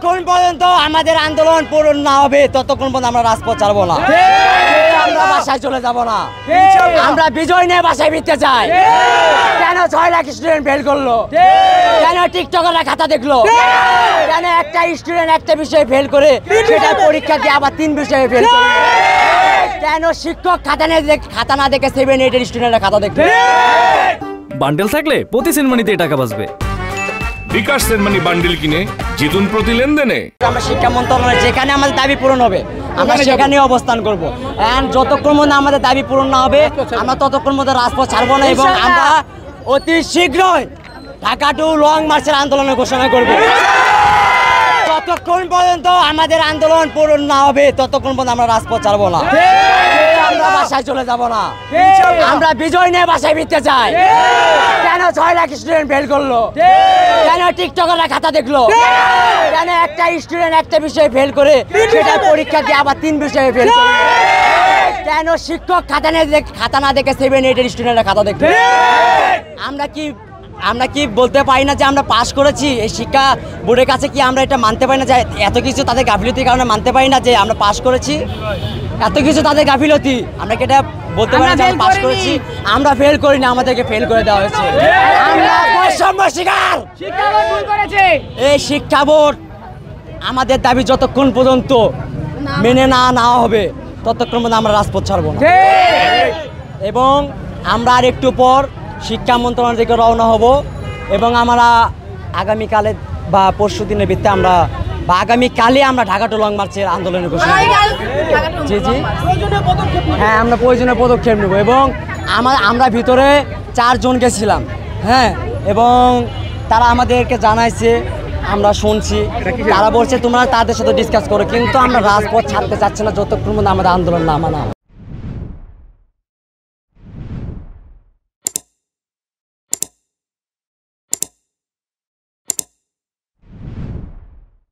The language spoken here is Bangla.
যতক্ষণ পর্যন্ত আমাদের আন্দোলন পূরণ না হবে ততক্ষণ পর্যন্ত আমরা রাজপথ ছাড়বো না। আমরা বাসায় চলে যাব না। আমরা বিজয় নিয়ে বাসায় ফিরতে চাই। কেন 6 লাখ স্টুডেন্ট ফেল করলো? কেন টিকটকাররা খাতা দেখলো? কেন একটা স্টুডেন্ট একটা বিষয়ে ফেল করে সেটা পরীক্ষা দিয়ে আবার 3 বিষয়ে ফেল করে? কেন শিক্ষক খাতা না দেখে 7, 8 এর স্টুডেন্টরা খাতা দেখবে? বান্ডেল থাকলে প্রতি সেনমানিতে টাকা বাঁচবে। বিকাশ সেনমানি বান্ডেল কিনে জিতুন প্রতি লেনদেনে। আমরা শিক্ষা মন্ত্রণালয় যেখানে আমাদের দাবি পূরণ হবে আমরা সেখানে অবস্থান করব। এন্ড যতক্ষণ পর্যন্ত আমাদের দাবি পূরণ না হবে আমরা ততক্ষণ পর্যন্ত রাজপথ ছাড়বো না এবং আমরা অতি শীঘ্রই ঢাকা টু লং মার্চের আন্দোলনের ঘোষণা করব। যতক্ষণ পর্যন্ত আমাদের আন্দোলন পূরণ না হবে ততক্ষণ পর্যন্ত আমরা রাজপথ ছাড়বো না। আমরা বাসায় চলে যাব না। আমরা বিজয় নিয়ে বাসায় ফিরতে চাই। কেন 6 লাখ স্টুডেন্ট ফেল করলো? কেন টিকটকাররা খাতা দেখলো? কেন একটা স্টুডেন্ট একটা বিষয়ে ফেল করে সেটা পরীক্ষা দিয়ে আবার 3 বিষয়ে ফেল করে? কেন শিক্ষক খাতা না দেখে 7, 8 এর স্টুডেন্টরা খাতা দেখবে? আমরা কি বলতে পারি না যে আমরা পাস করেছি? এই শিক্ষা বোর্ডের কাছে কি আমরা এটা মানতে পারি না যে এত কিছু তাদের গাফিলতির কারণে মানতে পারি না যে আমরা পাস করেছি? এত কিছু তাদের গাফিলতি, আমরা কি এটা বলতে পারি না যে আমরা পাস করেছি? আমরা ফেল করিনি, আমাদেরকে ফেল করে দেওয়া হয়েছে। আমরা বৈষম্য শিকার। এই শিক্ষা বোর্ড আমাদের দাবি যতক্ষণ পর্যন্ত মেনে না নেওয়া হবে ততক্ষণ পর্যন্ত আমরা রাজপথ ছাড়বো না। এবং আমরা আর একটু পর শিক্ষা মন্ত্রণালয় থেকে রওনা হব এবং আমরা আগামীকালে বা পরশু দিনের ভিত্তিতে আমরা বা আগামীকালে আমরা ঢাকা টু লং মার্চের আন্দোলনের ঘোষণা করব। জি জি হ্যাঁ, আমরা প্রয়োজনীয় পদক্ষেপ নেব এবং আমরা ভিতরে 4 জন গেছিলাম, হ্যাঁ, এবং তারা আমাদেরকে জানাইছে, আমরা শুনছি, তারা বলছে তোমরা তাদের সাথে ডিসকাস করো, কিন্তু আমরা রাজপথ ছাড়তে চাচ্ছি না যতক্ষণ পর্যন্ত আমাদের আন্দোলন না মানা।